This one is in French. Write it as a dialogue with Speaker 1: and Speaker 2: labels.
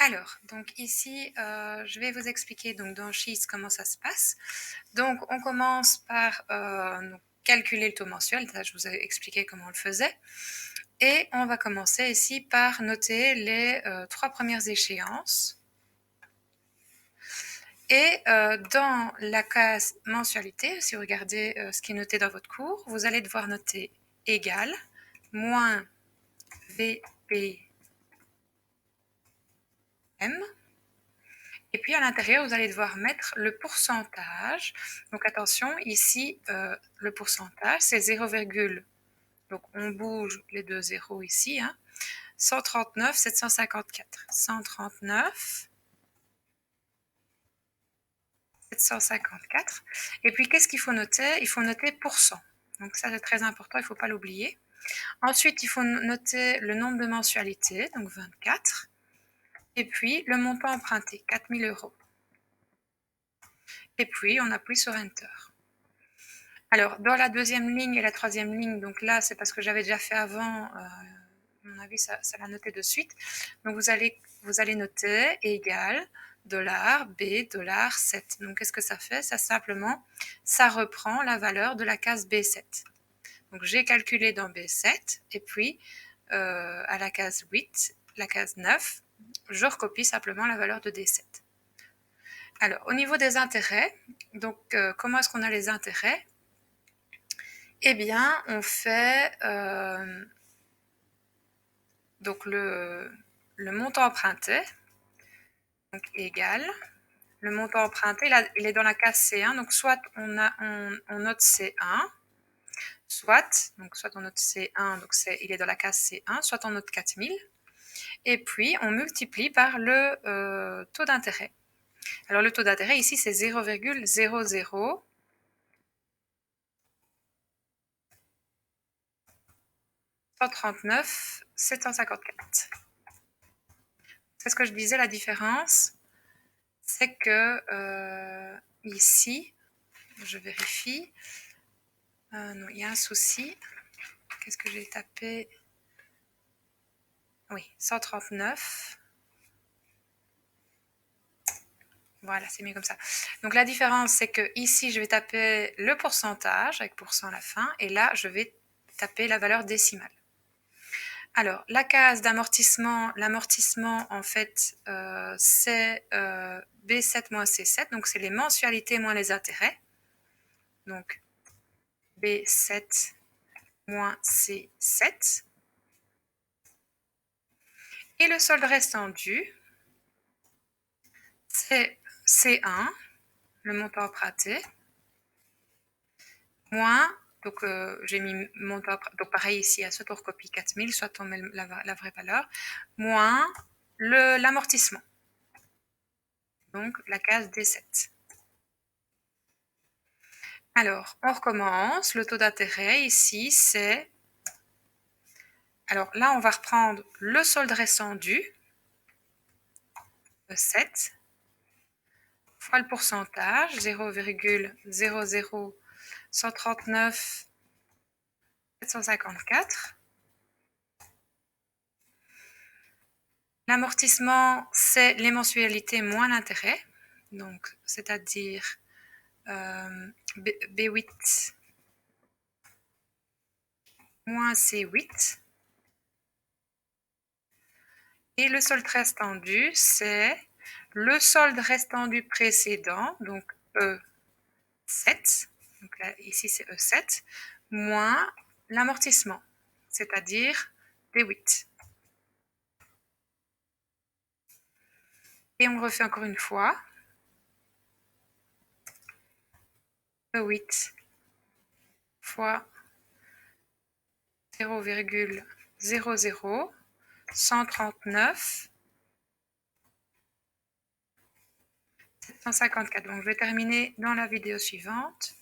Speaker 1: Alors, donc ici, je vais vous expliquer donc dans Sheets comment ça se passe. Donc, on commence par calculer le taux mensuel. Ça, je vous ai expliqué comment on le faisait. Et on va commencer ici par noter les 3 premières échéances. Et dans la case mensualité, si vous regardez ce qui est noté dans votre cours, vous allez devoir noter égal, moins VPM. Et puis à l'intérieur, vous allez devoir mettre le pourcentage. Donc attention, ici, le pourcentage, c'est 0, donc on bouge les deux zéros ici, 139, 754. 139, 754. Et puis qu'est-ce qu'il faut noter? Il faut noter pourcent. Donc ça, c'est très important, il ne faut pas l'oublier. Ensuite, il faut noter le nombre de mensualités, donc 24. Et puis le montant emprunté, 4 000 €. Et puis on appuie sur Enter. Alors, dans la deuxième ligne et la troisième ligne, donc là, c'est parce que j'avais déjà fait avant, à mon avis, ça l'a noté de suite. Donc, vous allez noter égal $B, $7. Donc, qu'est-ce que ça fait? Ça, simplement, ça reprend la valeur de la case B7. Donc, j'ai calculé dans B7, et puis, à la case 8, la case 9, je recopie simplement la valeur de D7. Alors, au niveau des intérêts, donc, comment est-ce qu'on a les intérêts? Eh bien, on fait donc le montant emprunté, donc égal. Le montant emprunté, il est dans la case C1, donc soit on note C1, soit on note C1, donc il est dans la case C1, soit on note 4000, et puis on multiplie par le taux d'intérêt. Alors le taux d'intérêt ici, c'est 0,00 139 754. C'est ce que je disais, la différence, c'est que ici, je vérifie, non, il y a un souci. Qu'est-ce que j'ai tapé? Oui, 139. Voilà, c'est mieux comme ça. Donc la différence, c'est que ici, je vais taper le pourcentage avec pourcent à la fin, et là, je vais taper la valeur décimale. Alors, la case d'amortissement, l'amortissement, en fait, c'est B7 moins C7, donc c'est les mensualités moins les intérêts. Donc, B7 moins C7. Et le solde restant dû, c'est C1, le montant emprunté, moins, donc j'ai mis montant, donc pareil ici, soit on recopie 4000, soit on met la vraie valeur, moins l'amortissement, donc la case D7. Alors, on recommence, le taux d'intérêt ici, c'est, alors là, on va reprendre le solde restant dû, 7, fois le pourcentage, 0,00139 754. L'amortissement, c'est les mensualités moins l'intérêt, donc c'est-à-dire B8 moins C8. Et le solde restant dû, c'est le solde restant dû précédent, donc E7, donc là, ici c'est E7, moins l'amortissement, c'est-à-dire D8. Et on refait encore une fois. E8 fois 0,00 139 754. Donc je vais terminer dans la vidéo suivante.